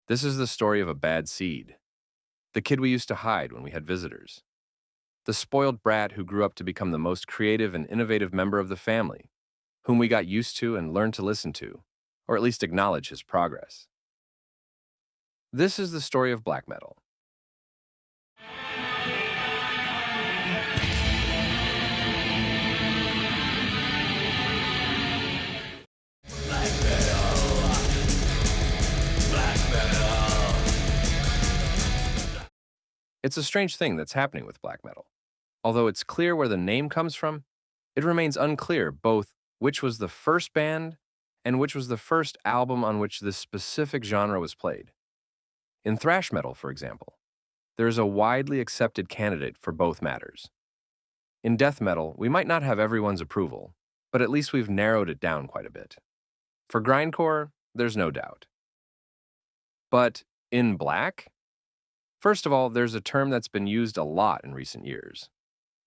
This is the story of a bad seed, the kid we used to hide when we had visitors, the spoiled brat who grew up to become the most creative and innovative member of the family, whom we got used to and learned to listen to, or at least acknowledge his progress. This is the story of black metal. It's a strange thing that's happening with black metal. Although it's clear where the name comes from, it remains unclear both which was the first band and which was the first album on which this specific genre was played. In thrash metal, for example, there is a widely accepted candidate for both matters. In death metal, we might not have everyone's approval, but at least we've narrowed it down quite a bit. For grindcore, there's no doubt. But in black? First of all, there's a term that's been used a lot in recent years,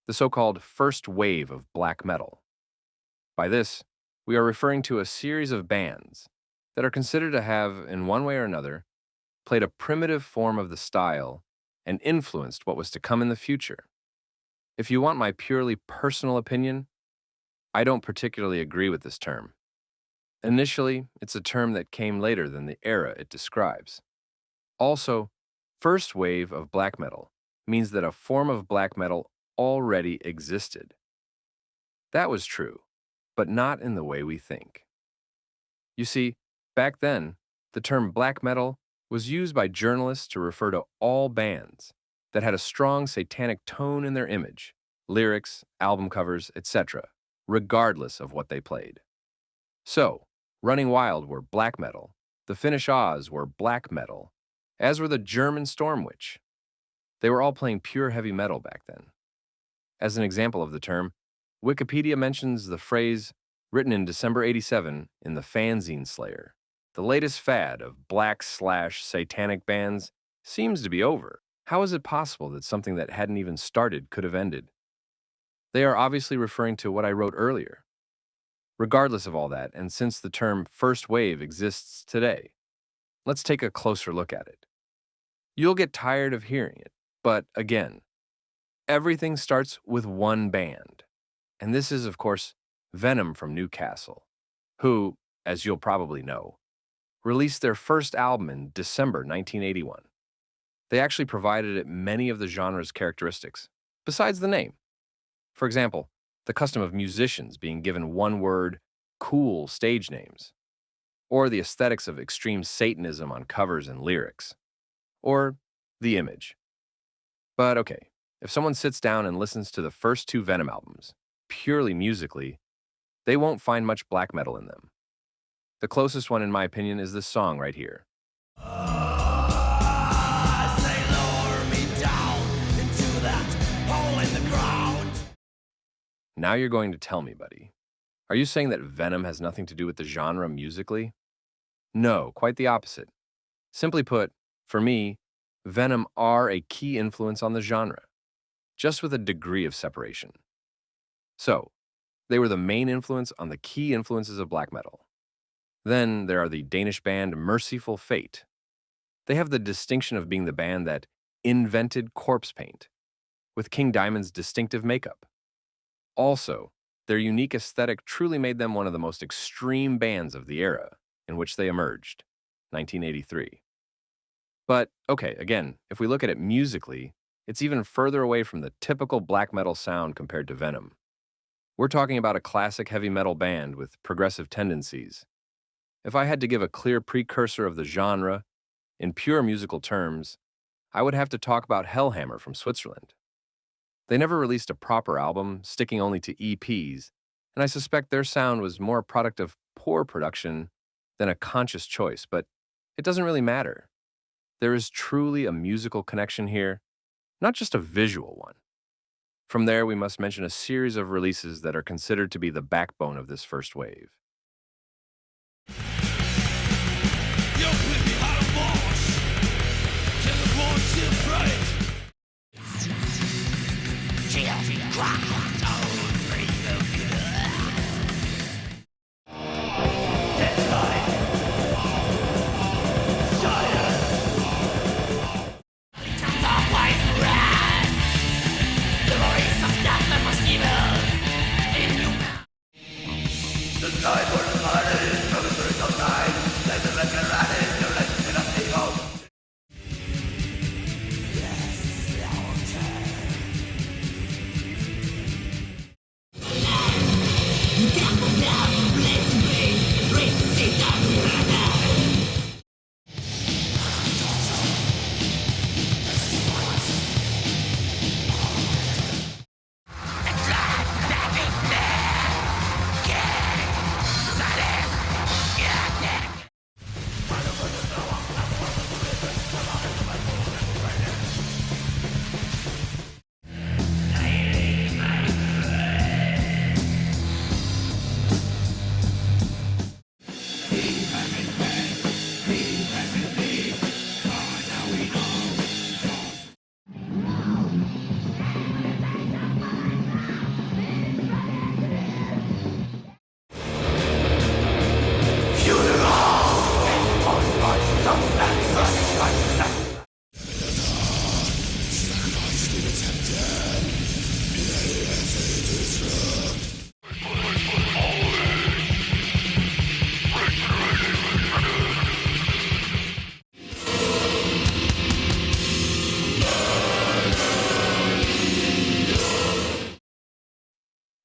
the so-called first wave of black metal. By this, we are referring to a series of bands that are considered to have, in one way or another, played a primitive form of the style and influenced what was to come in the future. If you want my purely personal opinion, I don't particularly agree with this term. Initially, it's a term that came later than the era it describes. Also, first wave of black metal means that a form of black metal already existed. That was true, but not in the way we think. You see, back then, the term black metal was used by journalists to refer to all bands that had a strong satanic tone in their image, lyrics, album covers, etc., regardless of what they played. So, Running Wild were black metal, the Finnish Oz were black metal, as were the German Stormwitch. They were all playing pure heavy metal back then. As an example of the term, Wikipedia mentions the phrase written in December '87 in the Fanzine Slayer. The latest fad of black/satanic bands seems to be over. How is it possible that something that hadn't even started could have ended? They are obviously referring to what I wrote earlier. Regardless of all that, and since the term first wave exists today, let's take a closer look at it. You'll get tired of hearing it, but again, everything starts with one band. And this is, of course, Venom from Newcastle, who, as you'll probably know, released their first album in December 1981. They actually provided it many of the genre's characteristics, besides the name. For example, the custom of musicians being given one-word, cool stage names, or the aesthetics of extreme Satanism on covers and lyrics, or the image. But okay, if someone sits down and listens to the first two Venom albums, purely musically, they won't find much black metal in them. The closest one, in my opinion, is this song right here. They lower me down into that hole in the ground. Now you're going to tell me, buddy. Are you saying that Venom has nothing to do with the genre musically? No, quite the opposite. Simply put, for me, Venom are a key influence on the genre, just with a degree of separation. So, they were the main influence on the key influences of black metal. Then there are the Danish band Merciful Fate. They have the distinction of being the band that invented corpse paint, with King Diamond's distinctive makeup. Also, their unique aesthetic truly made them one of the most extreme bands of the era in which they emerged, 1983. But, okay, again, if we look at it musically, it's even further away from the typical black metal sound compared to Venom. We're talking about a classic heavy metal band with progressive tendencies. If I had to give a clear precursor of the genre, in pure musical terms, I would have to talk about Hellhammer from Switzerland. They never released a proper album, sticking only to EPs, and I suspect their sound was more a product of poor production than a conscious choice, but it doesn't really matter. There is truly a musical connection here, not just a visual one. From there, we must mention a series of releases that are considered to be the backbone of this first wave. You put me out of wash till the wash is right. This life, silence.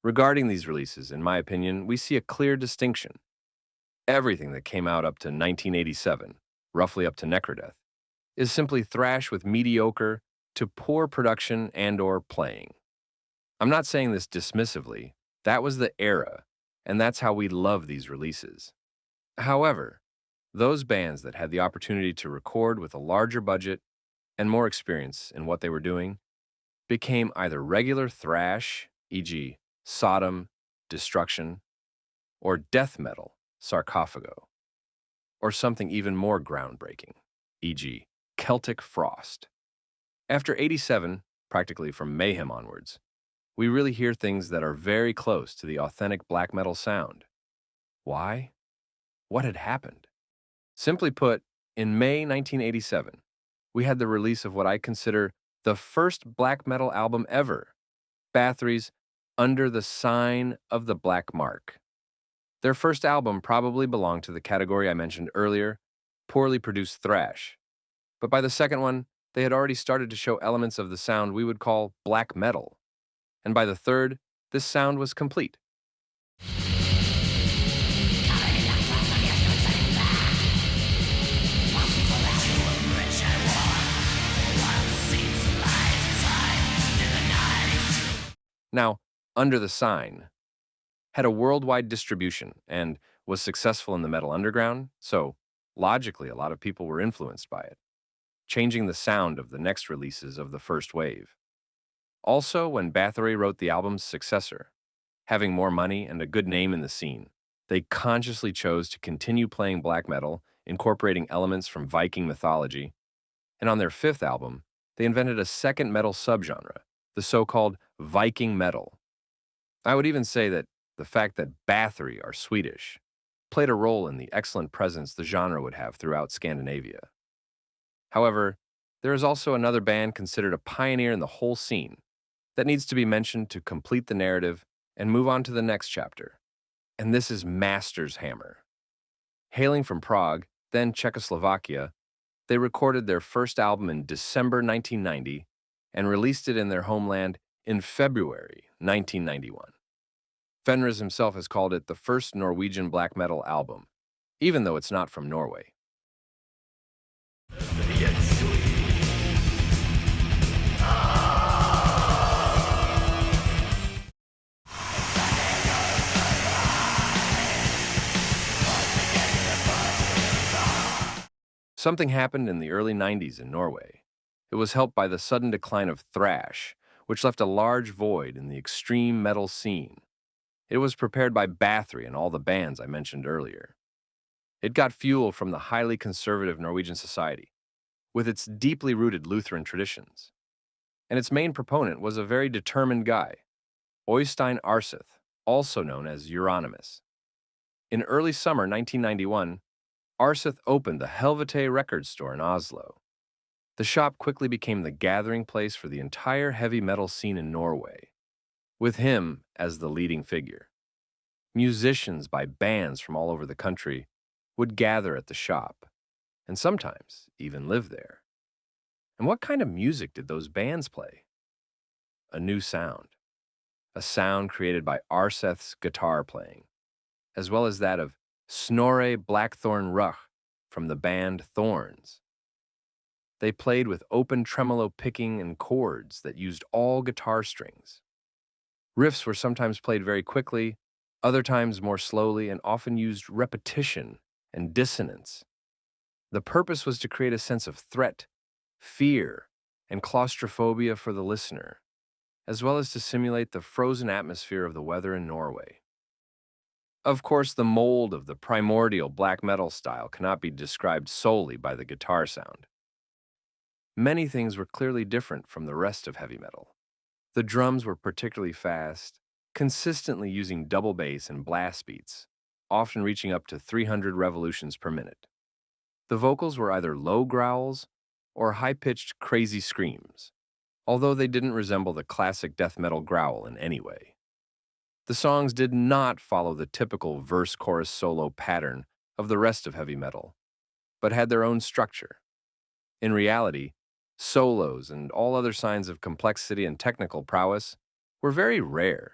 Regarding these releases, in my opinion, we see a clear distinction. Everything that came out up to 1987, roughly up to Necrodeath, is simply thrash with mediocre to poor production and/or playing. I'm not saying this dismissively. That was the era, and that's how we love these releases. However, those bands that had the opportunity to record with a larger budget and more experience in what they were doing became either regular thrash, e.g., Sodom, Destruction, or death metal, Sarcophago, or something even more groundbreaking, e.g., Celtic Frost. After 87, practically from Mayhem onwards, we really hear things that are very close to the authentic black metal sound. Why? What had happened? Simply put, in May 1987, we had the release of what I consider the first black metal album ever, Bathory's Under the Sign of the Black Mark. Their first album probably belonged to the category I mentioned earlier, poorly produced thrash. But by the second one, they had already started to show elements of the sound we would call black metal. And by the third, this sound was complete. Now, Under the Sign had a worldwide distribution and was successful in the metal underground, so logically a lot of people were influenced by it, changing the sound of the next releases of the first wave. Also, when Bathory wrote the album's successor, having more money and a good name in the scene, they consciously chose to continue playing black metal, incorporating elements from Viking mythology, and on their fifth album, they invented a second metal subgenre, the so-called Viking metal. I would even say that the fact that Bathory are Swedish played a role in the excellent presence the genre would have throughout Scandinavia. However, there is also another band considered a pioneer in the whole scene that needs to be mentioned to complete the narrative and move on to the next chapter, and this is Master's Hammer. Hailing from Prague, then Czechoslovakia, they recorded their first album in December 1990 and released it in their homeland in February 1991. Fenriz himself has called it the first Norwegian black metal album, even though it's not from Norway. Something happened in the early 90s in Norway. It was helped by the sudden decline of thrash, which left a large void in the extreme metal scene. It was prepared by Bathory and all the bands I mentioned earlier. It got fuel from the highly conservative Norwegian society, with its deeply rooted Lutheran traditions. And its main proponent was a very determined guy, Øystein Arseth, also known as Euronymous. In early summer 1991, Arseth opened the Helvete record store in Oslo. The shop quickly became the gathering place for the entire heavy metal scene in Norway, with him as the leading figure. Musicians by bands from all over the country would gather at the shop, and sometimes even live there. And what kind of music did those bands play? A new sound. a sound created by Arseth's guitar playing, as well as that of Snorre Blackthorn Ruch from the band Thorns. They played with open tremolo picking and chords that used all guitar strings. Riffs were sometimes played very quickly, other times more slowly, and often used repetition and dissonance. The purpose was to create a sense of threat, fear, and claustrophobia for the listener, as well as to simulate the frozen atmosphere of the weather in Norway. Of course, the mold of the primordial black metal style cannot be described solely by the guitar sound. Many things were clearly different from the rest of heavy metal. The drums were particularly fast, consistently using double bass and blast beats, often reaching up to 300 revolutions per minute. The vocals were either low growls or high-pitched crazy screams, although they didn't resemble the classic death metal growl in any way. The songs did not follow the typical verse-chorus-solo pattern of the rest of heavy metal, but had their own structure. In reality, solos and all other signs of complexity and technical prowess were very rare.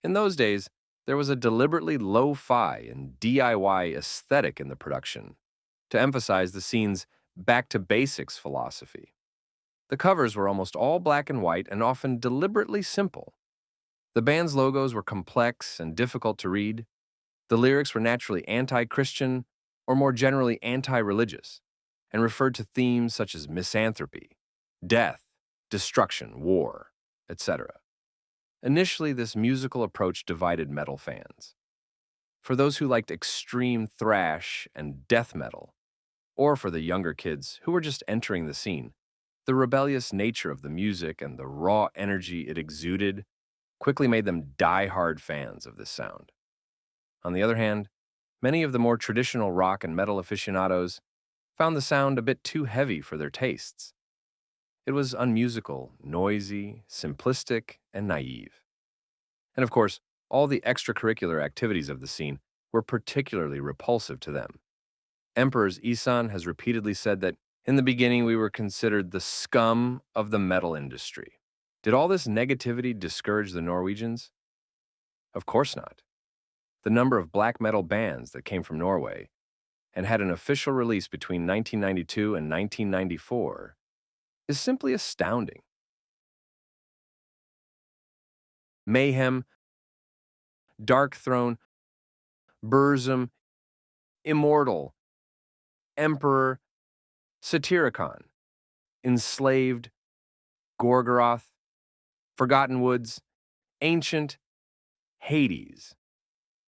In those days, there was a deliberately lo-fi and DIY aesthetic in the production to emphasize the scene's back-to-basics philosophy. The covers were almost all black and white and often deliberately simple. The band's logos were complex and difficult to read. The lyrics were naturally anti-Christian or more generally anti-religious and referred to themes such as misanthropy, death, destruction, war, etc. Initially, this musical approach divided metal fans. For those who liked extreme thrash and death metal, or for the younger kids who were just entering the scene, the rebellious nature of the music and the raw energy it exuded quickly made them die-hard fans of this sound. On the other hand, many of the more traditional rock and metal aficionados found the sound a bit too heavy for their tastes. It was unmusical, noisy, simplistic, and naive. And of course, all the extracurricular activities of the scene were particularly repulsive to them. Emperor's Isan has repeatedly said that in the beginning we were considered the scum of the metal industry. Did all this negativity discourage the Norwegians? Of course not. The number of black metal bands that came from Norway and had an official release between 1992 and 1994 is simply astounding. Mayhem, Dark Throne, Burzum, Immortal, Emperor, Satyricon, Enslaved, Gorgoroth, Forgotten Woods, Ancient, Hades.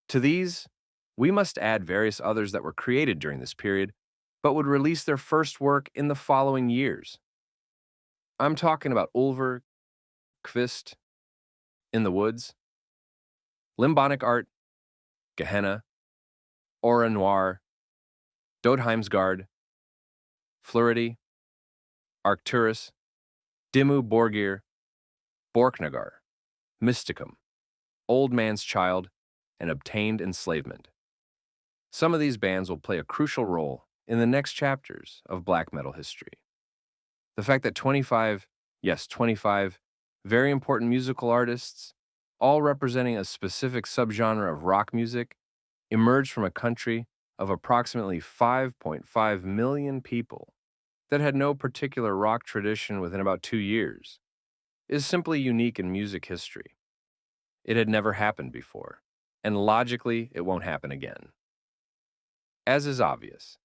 To these, we must add various others that were created during this period, but would release their first work in the following years. I'm talking about Ulver, Kvist, In the Woods, Limbonic Art, Gehenna, Aura Noir, Dodheimsgard, Flurity, Arcturus, Dimmu Borgir, Borknagar, Mysticum, Old Man's Child, and Obtained Enslavement. Some of these bands will play a crucial role in the next chapters of black metal history. The fact that 25 very important musical artists, all representing a specific subgenre of rock music, emerged from a country of approximately 5.5 million people that had no particular rock tradition within about 2 years, is simply unique in music history. It had never happened before, and logically, it won't happen again. As is obvious,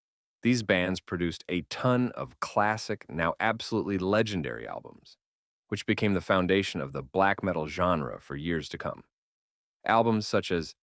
these bands produced a ton of classic, now absolutely legendary albums, which became the foundation of the black metal genre for years to come. Albums such as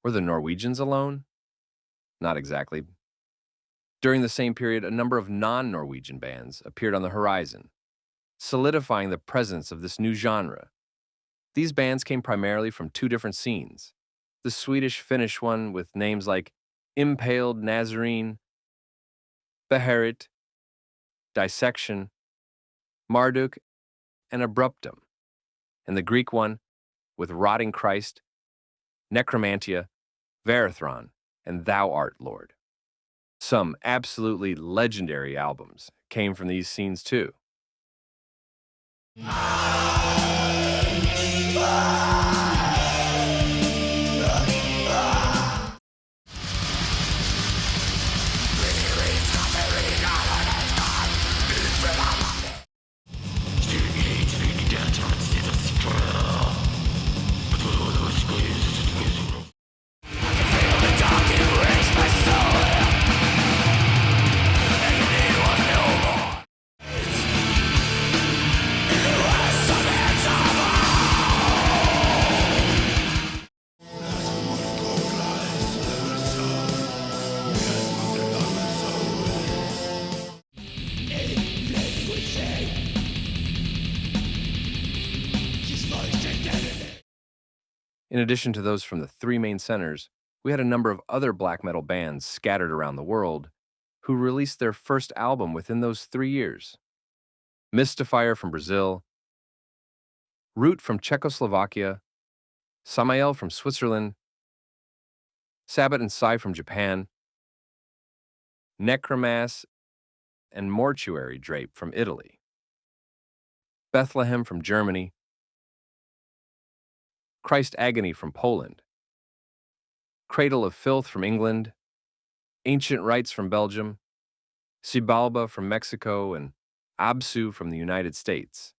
Were the Norwegians alone? Not exactly. During the same period, a number of non-Norwegian bands appeared on the horizon, solidifying the presence of this new genre. These bands came primarily from two different scenes. The Swedish-Finnish one with names like Impaled Nazarene, Beharit, Dissection, Marduk, and Abruptum, and the Greek one with Rotting Christ, Necromantia, Verathron, and Thou Art Lord. Some absolutely legendary albums came from these scenes too. In addition to those from the three main centers, we had a number of other black metal bands scattered around the world who released their first album within those 3 years. Mystifier from Brazil, Root from Czechoslovakia, Samael from Switzerland, Sabbath and Psy from Japan, Necromass and Mortuary Drape from Italy, Bethlehem from Germany, Christ Agony from Poland, Cradle of Filth from England, Ancient Rites from Belgium, Sibalba from Mexico, and Absu from the United States.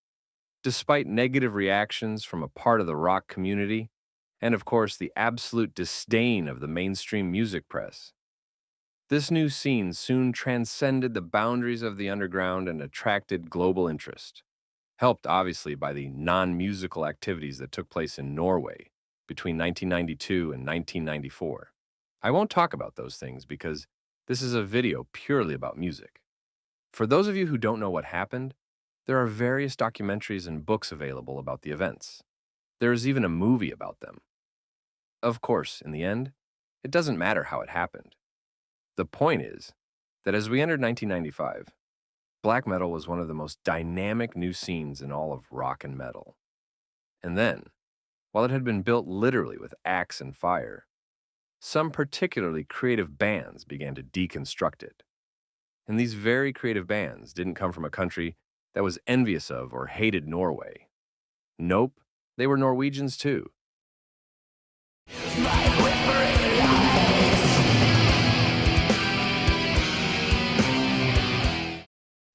Despite negative reactions from a part of the rock community, and of course the absolute disdain of the mainstream music press, this new scene soon transcended the boundaries of the underground and attracted global interest, helped obviously by the non-musical activities that took place in Norway between 1992 and 1994. I won't talk about those things because this is a video purely about music. For those of you who don't know what happened, there are various documentaries and books available about the events. There is even a movie about them. Of course, in the end, it doesn't matter how it happened. The point is that as we entered 1995, black metal was one of the most dynamic new scenes in all of rock and metal. And then, while it had been built literally with axe and fire, some particularly creative bands began to deconstruct it. And these very creative bands didn't come from a country that was envious of or hated Norway. Nope, they were Norwegians too.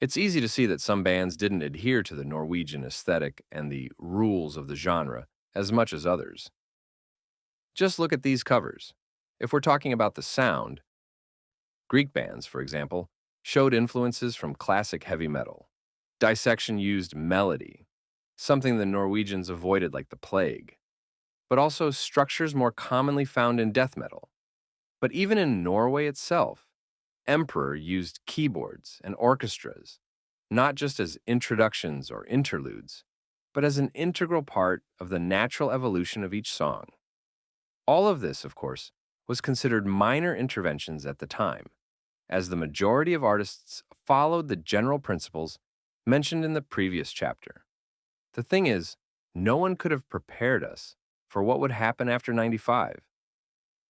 It's easy to see that some bands didn't adhere to the Norwegian aesthetic and the rules of the genre as much as others. Just look at these covers. If we're talking about the sound, Greek bands, for example, showed influences from classic heavy metal. Dissection used melody, something the Norwegians avoided like the plague, but also structures more commonly found in death metal. But even in Norway itself, Emperor used keyboards and orchestras, not just as introductions or interludes, but as an integral part of the natural evolution of each song. All of this, of course, was considered minor interventions at the time, as the majority of artists followed the general principles mentioned in the previous chapter. The thing is, no one could have prepared us for what would happen after 95.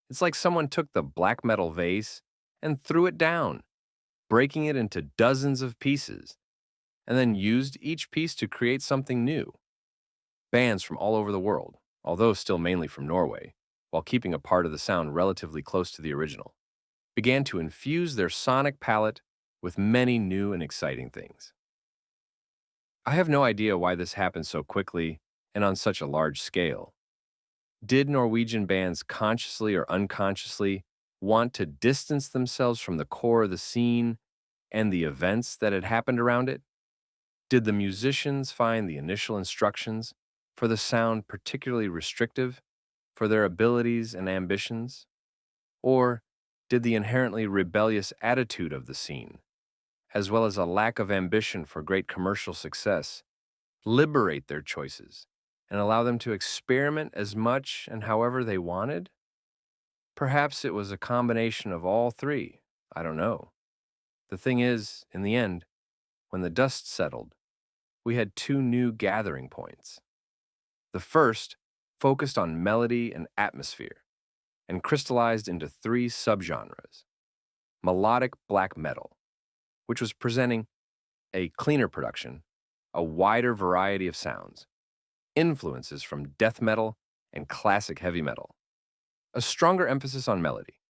It's like someone took the black metal vase and threw it down, breaking it into dozens of pieces, and then used each piece to create something new. Bands from all over the world, although still mainly from Norway, while keeping a part of the sound relatively close to the original, began to infuse their sonic palette with many new and exciting things. I have no idea why this happened so quickly and on such a large scale. Did Norwegian bands consciously or unconsciously want to distance themselves from the core of the scene and the events that had happened around it? Did the musicians find the initial instructions for the sound particularly restrictive? for their abilities and ambitions? Or did the inherently rebellious attitude of the scene, as well as a lack of ambition for great commercial success, liberate their choices and allow them to experiment as much and however they wanted? Perhaps it was a combination of all three. I don't know. The thing is, in the end, when the dust settled, we had two new gathering points. The first focused on melody and atmosphere and crystallized into three subgenres: melodic black metal, which was presenting a cleaner production, a wider variety of sounds, influences from death metal and classic heavy metal, a stronger emphasis on melody.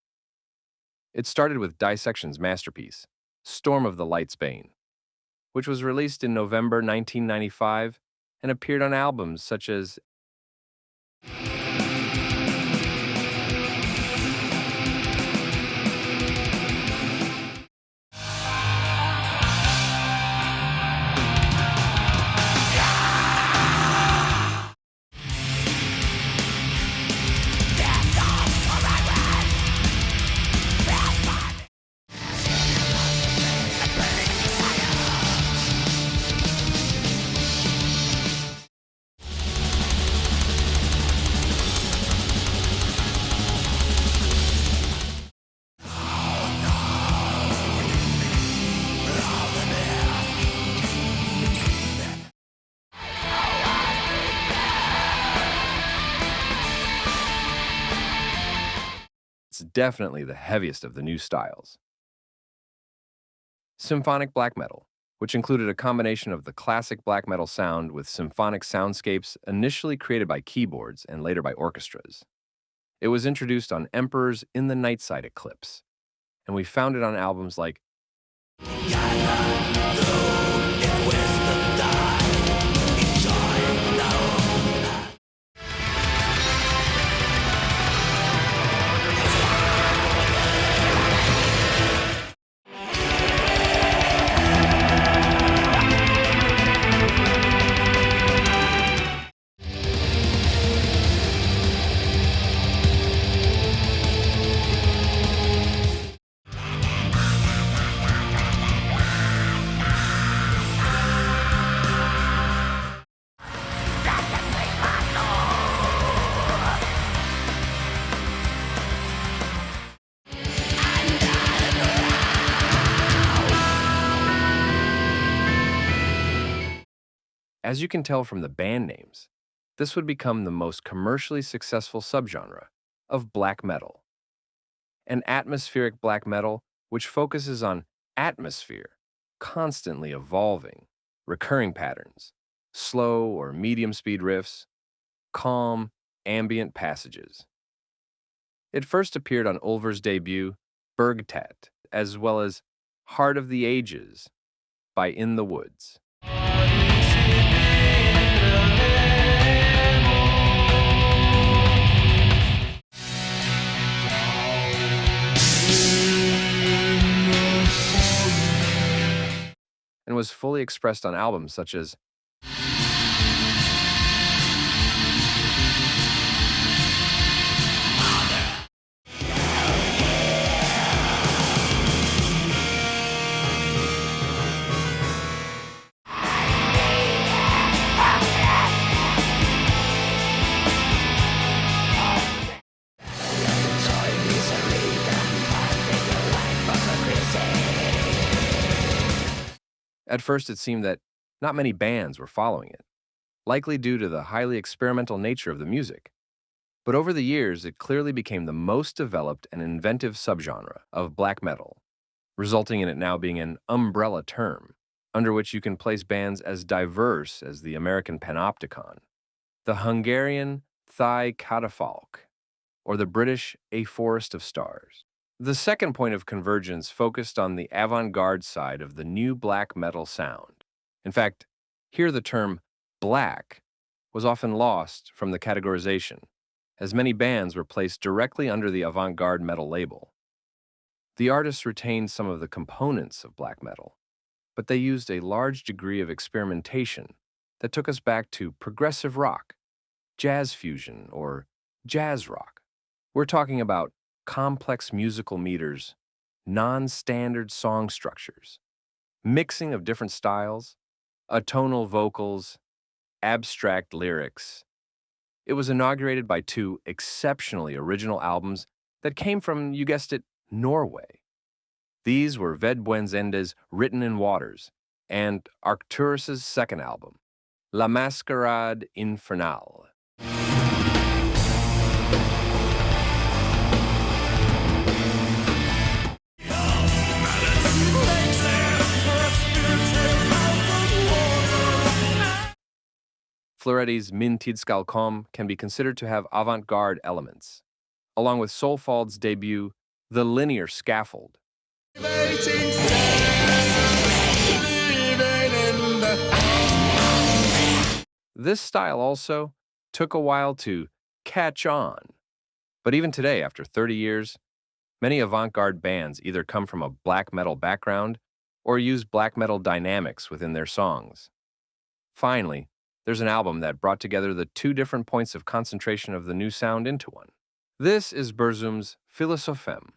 It started with Dissection's masterpiece, Storm of the Light's Bane, which was released in November 1995 and appeared on albums such as it's definitely the heaviest of the new styles. Symphonic black metal, which included a combination of the classic black metal sound with symphonic soundscapes initially created by keyboards and later by orchestras. It was introduced on Emperor's In the Nightside Eclipse, and we found it on albums like As you can tell from the band names, this would become the most commercially successful subgenre of black metal. An atmospheric black metal which focuses on atmosphere, constantly evolving, recurring patterns, slow or medium speed riffs, calm, ambient passages. It first appeared on Ulver's debut, Bergtat, as well as Heart of the Ages by In the Woods. And was fully expressed on albums such as At first, it seemed that not many bands were following it, likely due to the highly experimental nature of the music. But over the years, it clearly became the most developed and inventive subgenre of black metal, resulting in it now being an umbrella term under which you can place bands as diverse as the American Panopticon, the Hungarian Thigh Catafalque, or the British A Forest of Stars. The second point of convergence focused on the avant-garde side of the new black metal sound. In fact, here the term black was often lost from the categorization, as many bands were placed directly under the avant-garde metal label. The artists retained some of the components of black metal, but they used a large degree of experimentation that took us back to progressive rock, jazz fusion, or Jazz rock. We're talking about complex musical meters, non-standard song structures, mixing of different styles, atonal vocals, abstract lyrics. It was inaugurated by two exceptionally original albums that came from, you guessed it, Norway. These were Vedbuenzende's Written in Waters and Arcturus's second album, La Mascarade Infernale. Fleuretti's Min Tid Skal Kom can be considered to have avant-garde elements, along with Solfald's debut, The Linear Scaffold. This style also took a while to catch on, but even today, after 30 years, many avant-garde bands either come from a black metal background or use black metal dynamics within their songs. Finally, there's an album that brought together the two different points of concentration of the new sound into one. This is Burzum's Philosophème,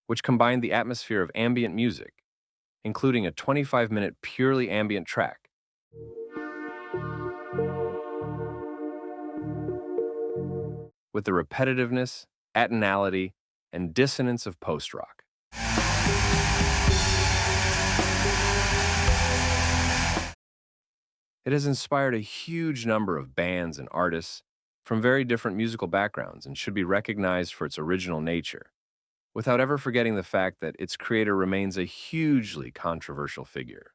which combined the atmosphere of ambient music, including a 25-minute purely ambient track, with the repetitiveness, atonality, and dissonance of post-rock. It has inspired a huge number of bands and artists from very different musical backgrounds and should be recognized for its original nature, without ever forgetting the fact that its creator remains a hugely controversial figure,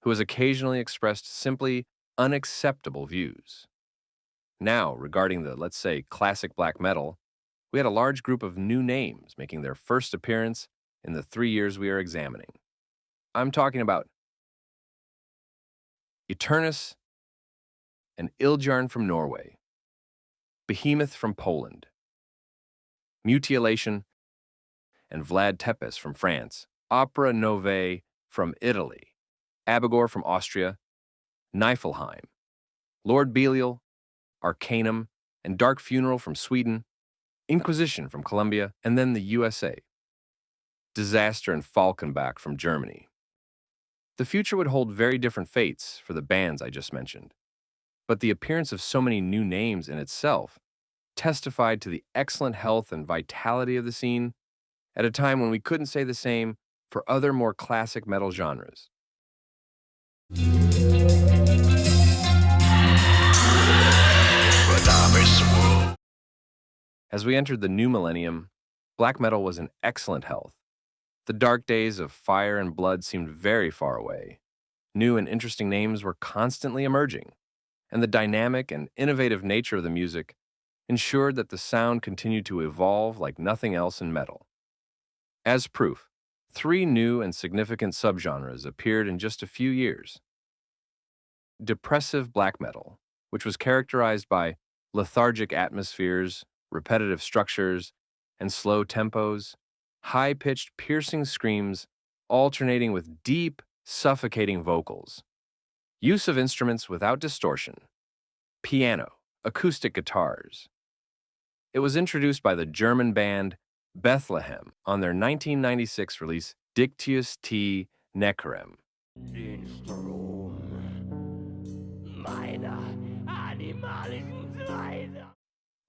who has occasionally expressed simply unacceptable views. Now, regarding the, let's say, classic black metal, we had a large group of new names making their first appearance in the 3 years we are examining. I'm talking about Eternus and Ildjarn from Norway, Behemoth from Poland, Mutilation and Vlad Tepes from France, Opera Novae from Italy, Abigor from Austria, Niflheim, Lord Belial, Arcanum, and Dark Funeral from Sweden, Inquisition from Colombia, and then the USA, Disaster and Falkenbach from Germany. The future would hold very different fates for the bands I just mentioned, but the appearance of so many new names in itself testified to the excellent health and vitality of the scene at a time when we couldn't say the same for other more classic metal genres. As we entered the new millennium, black metal was in excellent health. The dark days of fire and blood seemed very far away. New and interesting names were constantly emerging, and the dynamic and innovative nature of the music ensured that the sound continued to evolve like nothing else in metal. As proof, 3 new and significant subgenres appeared in just a few years. Depressive black metal, which was characterized by lethargic atmospheres, repetitive structures, and slow tempos, high-pitched piercing screams alternating with deep, suffocating vocals. Use of instruments without distortion, piano, acoustic guitars. It was introduced by the German band Bethlehem on their 1996 release Dictius T. Necrem.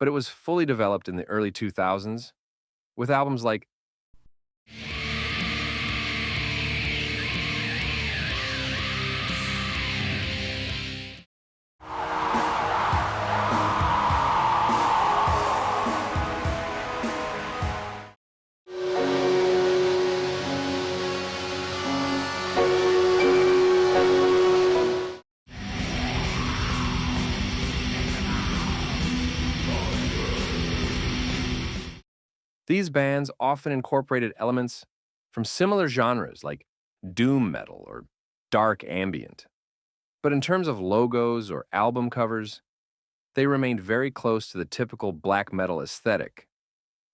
But it was fully developed in the early 2000s with albums like These bands often incorporated elements from similar genres like doom metal or dark ambient. But in terms of logos or album covers, they remained very close to the typical black metal aesthetic.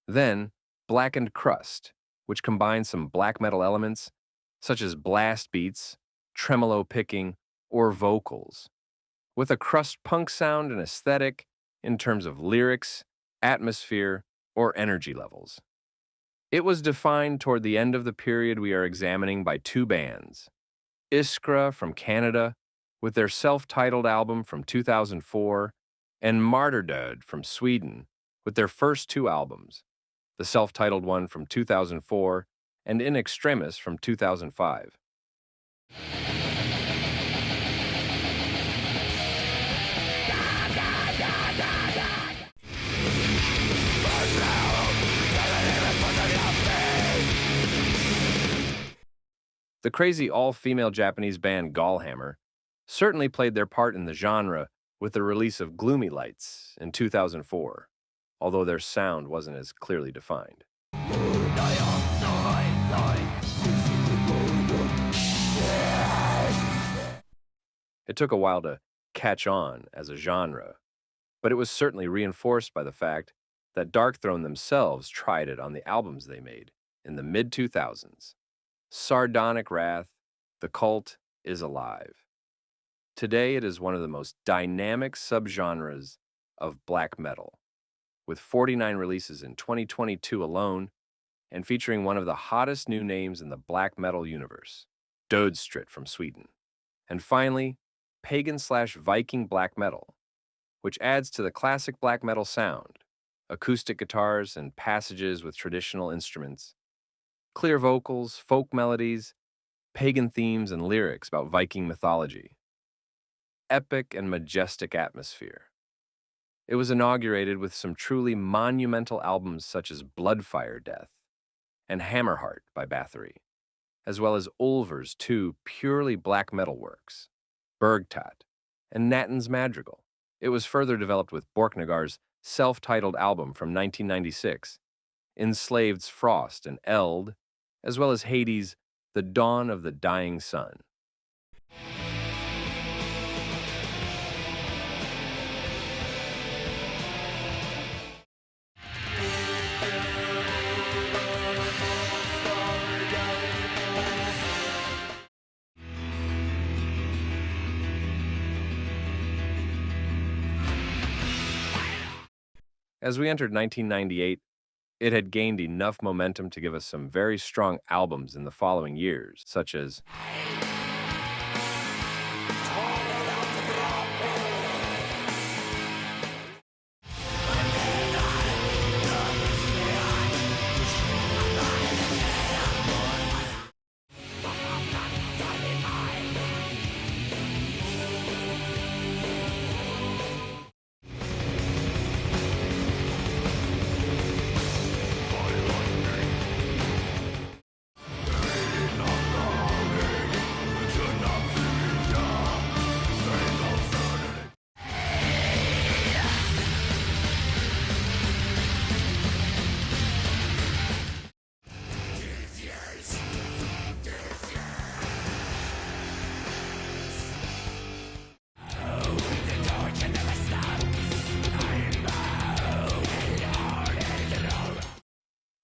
Then, Blackened Crust, which combines some black metal elements such as blast beats, tremolo picking, or vocals, with a crust punk sound and aesthetic in terms of lyrics, atmosphere, or energy levels. It was defined toward the end of the period we are examining by two bands, Iskra from Canada, with their self-titled album from 2004, and Martyrdöd from Sweden, with their first two albums, the self-titled one from 2004 and In Extremis from 2005. The crazy all-female Japanese band Gallhammer certainly played their part in the genre with the release of Gloomy Lights in 2004, although their sound wasn't as clearly defined. It took a while to catch on as a genre, but it was certainly reinforced by the fact that Darkthrone themselves tried it on the albums they made in the mid-2000s. Sardonic Wrath, The Cult is Alive. Today, it is one of the most dynamic subgenres of black metal, with 49 releases in 2022 alone, and featuring one of the hottest new names in the black metal universe, Dödstritt from Sweden. And finally, pagan/Viking black metal, which adds to the classic black metal sound, acoustic guitars and passages with traditional instruments, clear vocals, folk melodies, pagan themes, and lyrics about Viking mythology. Epic and majestic atmosphere. It was inaugurated with some truly monumental albums such as Bloodfire Death and Hammerheart by Bathory, as well as Ulver's two purely black metal works, Bergtat and Natten's Madrigal. It was further developed with Borknagar's self-titled album from 1996, Enslaved's Frost and Eld, as well as Hades' The Dawn of the Dying Sun. As we entered 1998, it had gained enough momentum to give us some very strong albums in the following years, such as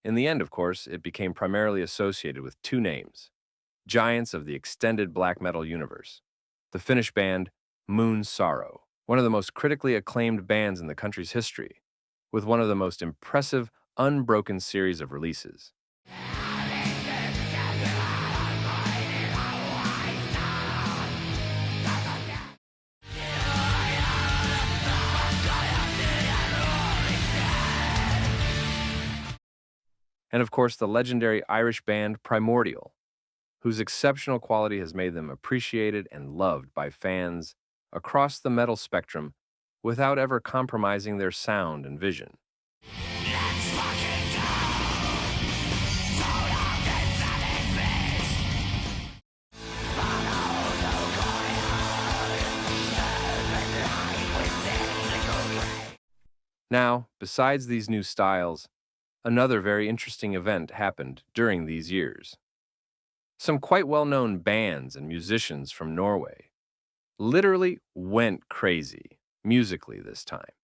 In the end, of course, it became primarily associated with two names, giants of the extended black metal universe, the Finnish band Moon Sorrow, one of the most critically acclaimed bands in the country's history, with one of the most impressive, unbroken series of releases. And of course, the legendary Irish band Primordial, whose exceptional quality has made them appreciated and loved by fans across the metal spectrum without ever compromising their sound and vision. Now, besides these new styles, another very interesting event happened during these years. Some quite well-known bands and musicians from Norway literally went crazy musically this time.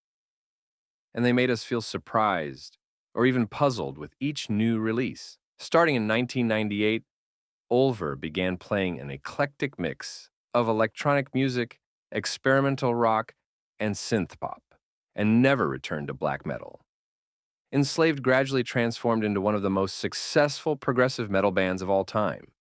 And they made us feel surprised or even puzzled with each new release. Starting in 1998, Ulver began playing an eclectic mix of electronic music, experimental rock, and synth pop, and never returned to black metal. Enslaved gradually transformed into one of the most successful progressive metal bands of all time,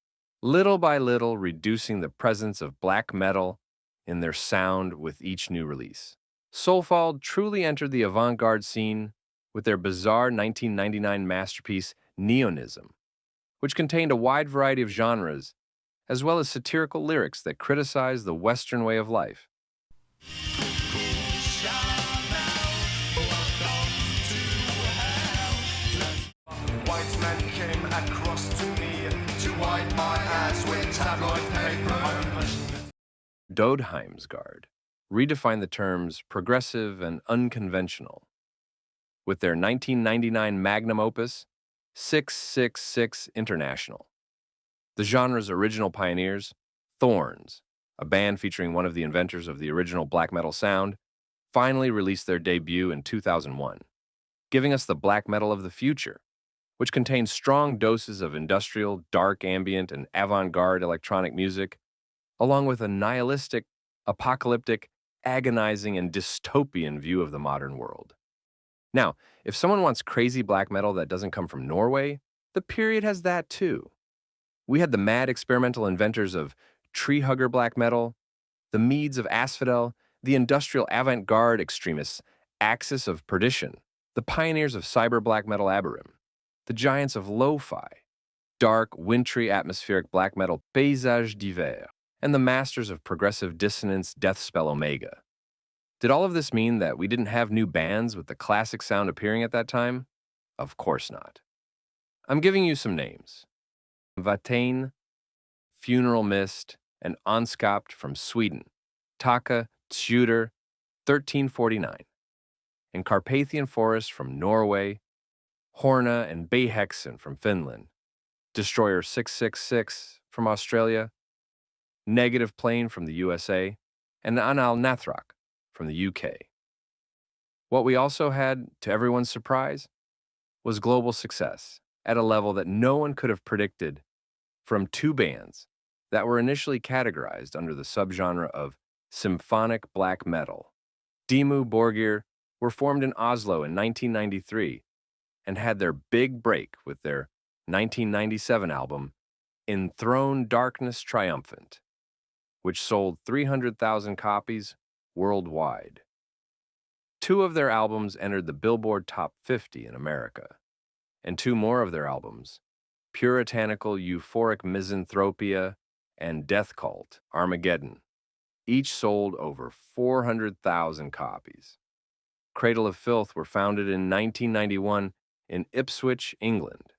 little by little reducing the presence of black metal in their sound with each new release. Soulfall truly entered the avant-garde scene with their bizarre 1999 masterpiece, Neonism, which contained a wide variety of genres, as well as satirical lyrics that criticized the Western way of life. White men came across to me to wipe my ass with tabloid paper. Dodheimsgard redefined the terms progressive and unconventional with their 1999 magnum opus, 666 International. The genre's original pioneers, Thorns, a band featuring one of the inventors of the original black metal sound, finally released their debut in 2001, giving us the black metal of the future, which contains strong doses of industrial, dark ambient, and avant-garde electronic music, along with a nihilistic, apocalyptic, agonizing, and dystopian view of the modern world. Now, if someone wants crazy black metal that doesn't come from Norway, the period has that too. We had the mad experimental inventors of tree hugger black metal, the Medes of Asphodel, the industrial avant-garde extremists, Axis of Perdition, the pioneers of cyber black metal Abirim, the giants of lo-fi, dark, wintry atmospheric black metal Paysage d'Hiver, and the masters of progressive dissonance Deathspell Omega. Did all of this mean that we didn't have new bands with the classic sound appearing at that time? Of course not. I'm giving you some names. Vatain, Funeral Mist, and Onskapt from Sweden, Taka Tjuder, 1349, and Carpathian Forest from Norway, Horna and Bayhexen from Finland, Destroyer 666 from Australia, Negative Plane from the USA, and Anal Nathrak from the UK. What we also had, to everyone's surprise, was global success at a level that no one could have predicted from two bands that were initially categorized under the subgenre of symphonic black metal. Dimmu Borgir were formed in Oslo in 1993 and had their big break with their 1997 album, Enthroned Darkness Triumphant, which sold 300,000 copies worldwide. Two of their albums entered the Billboard Top 50 in America, and two more of their albums, Puritanical Euphoric Misanthropia and Death Cult Armageddon, each sold over 400,000 copies. Cradle of Filth were founded in 1991 in Ipswich, England,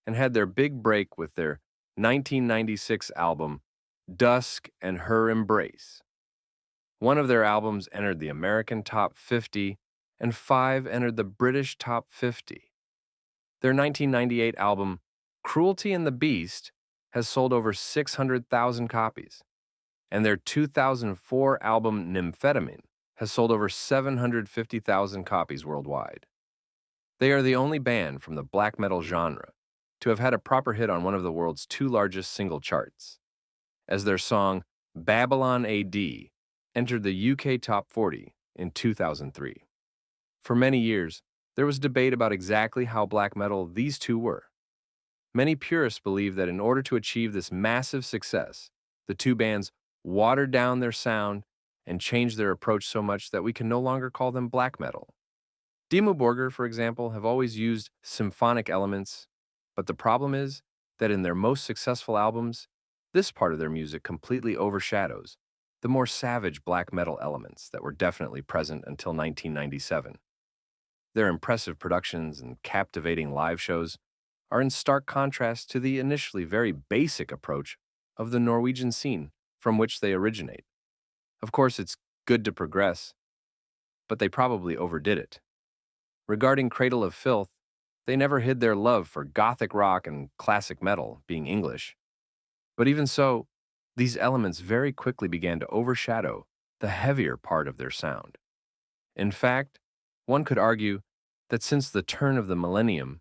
and had their big break with their 1996 album, Dusk and Her Embrace. One of their albums entered the American Top 50, and 5 entered the British Top 50. Their 1998 album, Cruelty and the Beast, has sold over 600,000 copies, and their 2004 album, Nymphetamine, has sold over 750,000 copies worldwide. They are the only band from the black metal genre to have had a proper hit on one of the world's two largest single charts, as their song, Babylon AD, entered the UK Top 40 in 2003. For many years, there was debate about exactly how black metal these two were. Many purists believe that in order to achieve this massive success, the two bands watered down their sound and changed their approach so much that we can no longer call them black metal. Dimmu Borgir, for example, have always used symphonic elements, but the problem is that in their most successful albums, this part of their music completely overshadows the more savage black metal elements that were definitely present until 1997. Their impressive productions and captivating live shows are in stark contrast to the initially very basic approach of the Norwegian scene from which they originate. Of course, it's good to progress, but they probably overdid it. Regarding Cradle of Filth, they never hid their love for gothic rock and classic metal, being English. But even so, these elements very quickly began to overshadow the heavier part of their sound. In fact, one could argue that since the turn of the millennium,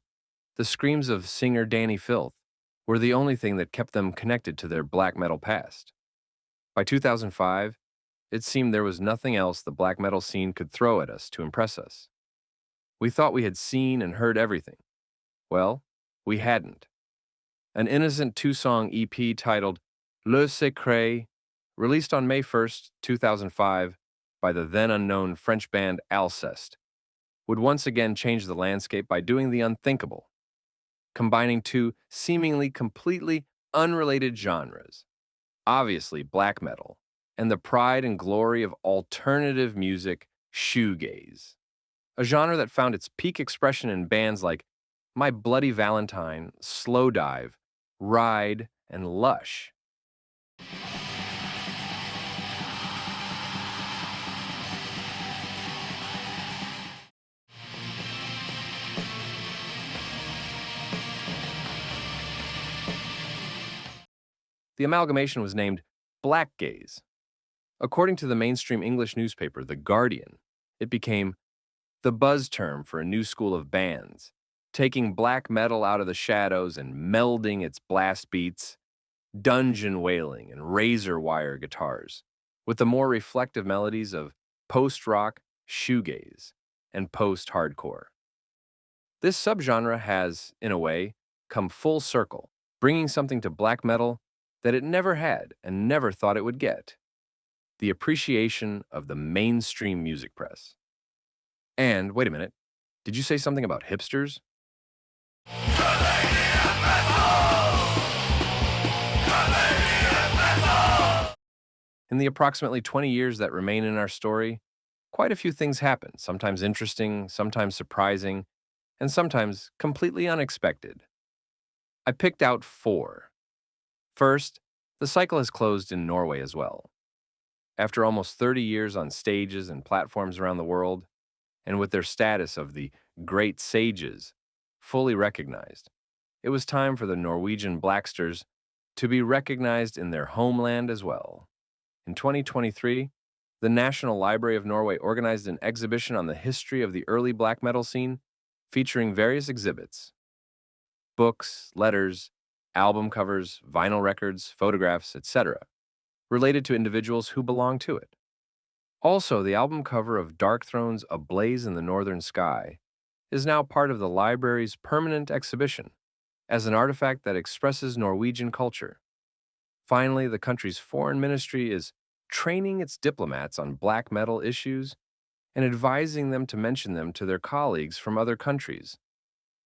the screams of singer Danny Filth were the only thing that kept them connected to their black metal past. By 2005, it seemed there was nothing else the black metal scene could throw at us to impress us. We thought we had seen and heard everything. Well, we hadn't. An innocent two-song EP titled Le Secret, released on May 1st, 2005, by the then unknown French band Alceste, would once again change the landscape by doing the unthinkable, combining two seemingly completely unrelated genres, obviously black metal, and the pride and glory of alternative music, shoegaze, a genre that found its peak expression in bands like My Bloody Valentine, Slowdive, Ride, and Lush. The amalgamation was named Black Gaze. According to the mainstream English newspaper The Guardian, it became the buzz term for a new school of bands, taking black metal out of the shadows and melding its blast beats, dungeon wailing, and razor wire guitars with the more reflective melodies of post-rock, shoegaze, and post-hardcore. This subgenre has, in a way, come full circle, bringing something to black metal that it never had and never thought it would get: the appreciation of the mainstream music press. And, wait a minute, did you say something about hipsters? In the approximately 20 years that remain in our story, quite a few things happen, sometimes interesting, sometimes surprising, and sometimes completely unexpected. I picked out 4. First, the cycle has closed in Norway as well. After almost 30 years on stages and platforms around the world, and with their status of the great sages fully recognized, it was time for the Norwegian Blacksters to be recognized in their homeland as well. In 2023, the National Library of Norway organized an exhibition on the history of the early black metal scene, featuring various exhibits: books, letters, album covers, vinyl records, photographs, etc., related to individuals who belong to it. Also, the album cover of Darkthrone's A Blaze in the Northern Sky is now part of the library's permanent exhibition as an artifact that expresses Norwegian culture. Finally, the country's foreign ministry is training its diplomats on black metal issues and advising them to mention them to their colleagues from other countries,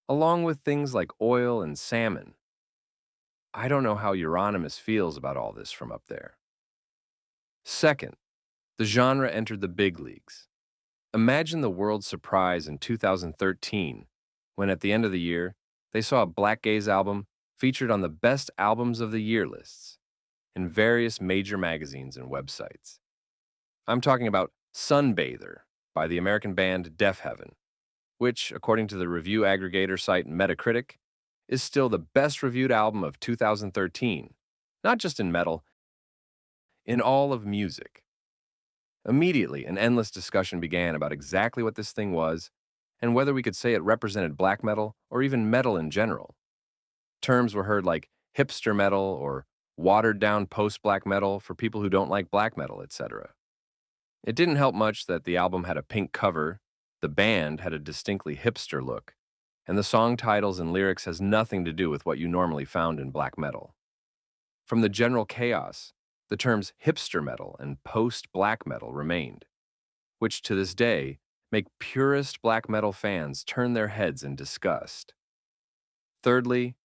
along with things like oil and salmon. I don't know how Euronymous feels about all this from up there. Second, the genre entered the big leagues. Imagine the world's surprise in 2013 when, at the end of the year, they saw a Black Gaze album featured on the Best Albums of the Year lists in various major magazines and websites. I'm talking about Sunbather by the American band Deaf Heaven, which, according to the review aggregator site Metacritic, is still the best reviewed album of 2013, not just in metal, in all of music. Immediately, an endless discussion began about exactly what this thing was and whether we could say it represented black metal or even metal in general. Terms were heard like hipster metal or watered-down post-black metal for people who don't like black metal, etc. It didn't help much that the album had a pink cover, the band had a distinctly hipster look, and the song titles and lyrics has nothing to do with what you normally found in black metal. From the general chaos, the terms hipster metal and post-black metal remained, which to this day make purist black metal fans turn their heads in disgust. Thirdly,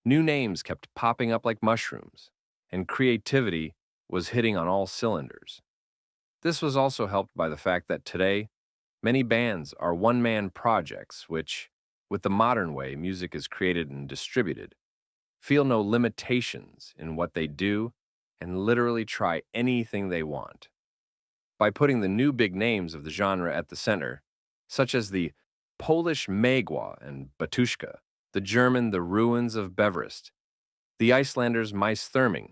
new names kept popping up like mushrooms, and creativity was hitting on all cylinders. This was also helped by the fact that today, many bands are one-man projects which, with the modern way music is created and distributed, feel no limitations in what they do and literally try anything they want. By putting the new big names of the genre at the center, such as the Polish Megwa and Batushka, the German The Ruins of Beverist, the Icelanders Maistherming,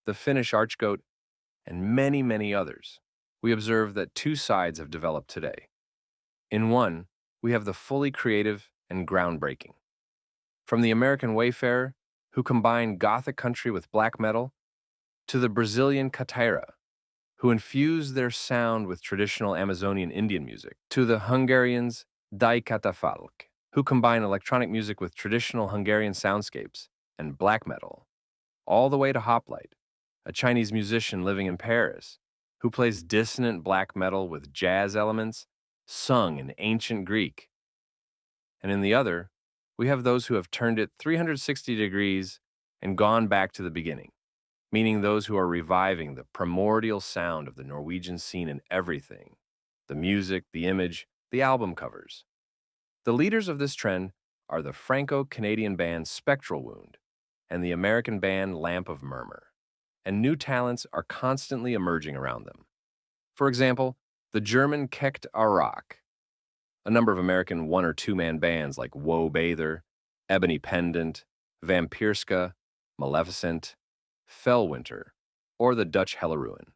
the Finnish Archgoat, and many, many others, we observe that two sides have developed today. In one, we have the fully creative and groundbreaking. From the American Wayfarer, who combined Gothic country with black metal, to the Brazilian Cateira, who infused their sound with traditional Amazonian Indian music, to the Hungarians Die Katafalk, who combine electronic music with traditional Hungarian soundscapes and black metal, all the way to Hoplite, a Chinese musician living in Paris who plays dissonant black metal with jazz elements sung in ancient Greek. And in the other, we have those who have turned it 360 degrees and gone back to the beginning, meaning those who are reviving the primordial sound of the Norwegian scene in everything: the music, the image, the album covers. The leaders of this trend are the Franco-Canadian band Spectral Wound and the American band Lamp of Murmur, and new talents are constantly emerging around them. For example, the German Kecht Arak, a number of American one or two man bands like Woe Bather, Ebony Pendant, Vampirska, Maleficent, Fellwinter, or the Dutch Helleruin.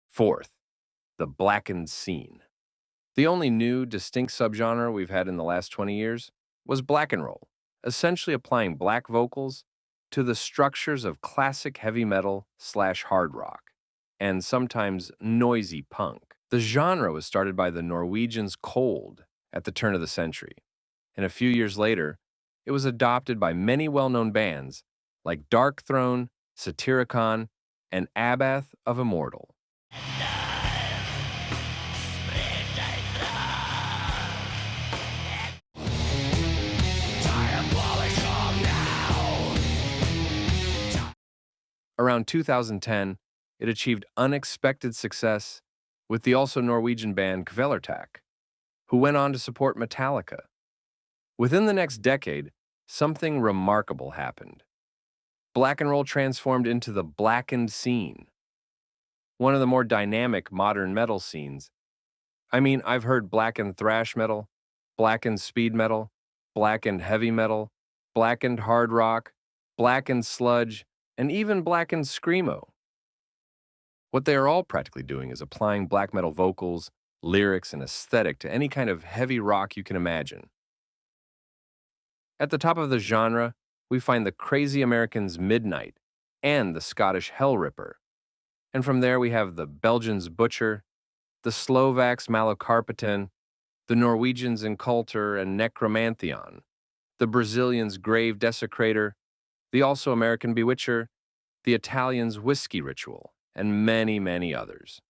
Fourth, the blackened scene. The only new, distinct subgenre we've had in the last 20 years was black and roll, essentially applying black vocals to the structures of classic heavy metal slash hard rock, and sometimes noisy punk. The genre was started by the Norwegians Cold at the turn of the century, and a few years later, it was adopted by many well-known bands like Dark Throne, Satyricon, and Abath of Immortal. Around 2010, it achieved unexpected success with the also Norwegian band Kvelertak, who went on to support Metallica. Within the next decade, something remarkable happened. Black and roll transformed into the blackened scene, one of the more dynamic modern metal scenes. I mean, I've heard blackened thrash metal, blackened speed metal, blackened heavy metal, blackened hard rock, blackened sludge, and even blackened screamo. What they are all practically doing is applying black metal vocals, lyrics, and aesthetic to any kind of heavy rock you can imagine. At the top of the genre, we find the Crazy Americans Midnight and the Scottish Hellripper. And from there we have the Belgians Butcher, the Slovaks Malocarpatin, the Norwegians Inculter and Necromantheon, the Brazilians Grave Desecrator, the also American Bewitcher, the Italians Whiskey Ritual, and many, many others.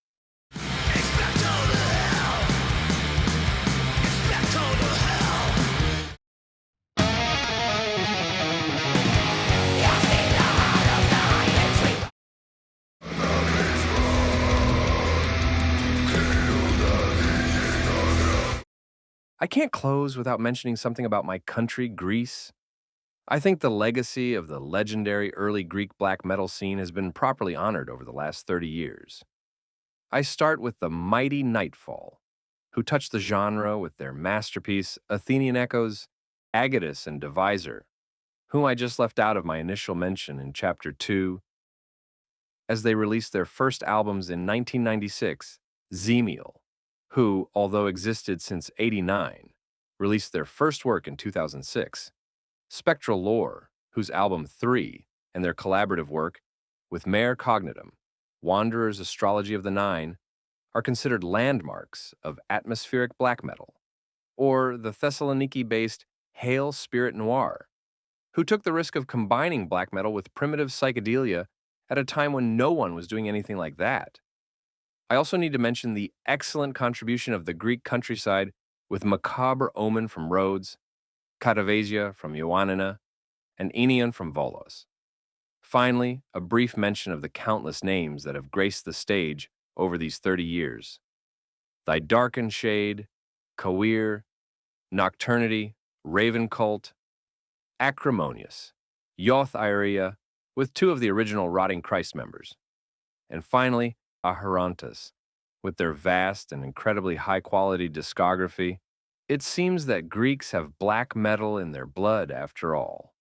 I can't close without mentioning something about my country, Greece. I think the legacy of the legendary early Greek black metal scene has been properly honored over the last 30 years. I start with the mighty Nightfall, who touched the genre with their masterpiece Athenian Echoes, Agatus, and Divisor, whom I just left out of my initial mention in Chapter 2, as they released their first albums in 1996, Zemiel, who, although existed since '89, released their first work in 2006, Spectral Lore, whose album 3 and their collaborative work with Mare Cognitum, Wanderer's Astrology of the Nine, are considered landmarks of atmospheric black metal, or the Thessaloniki-based Hail Spirit Noir, who took the risk of combining black metal with primitive psychedelia at a time when no one was doing anything like that. I also need to mention the excellent contribution of the Greek countryside with Macabre Omen from Rhodes, Katavasia from Ioannina, and Enion from Volos. Finally, a brief mention of the countless names that have graced the stage over these 30 years. Thy Darkened Shade, Kawir, Nocturnity, Raven Cult, Acrimonious, Yoth Iria, with 2 of the original Rotting Christ members, and finally, Aharontas, with their vast and incredibly high-quality discography. It seems that Greeks have black metal in their blood after all.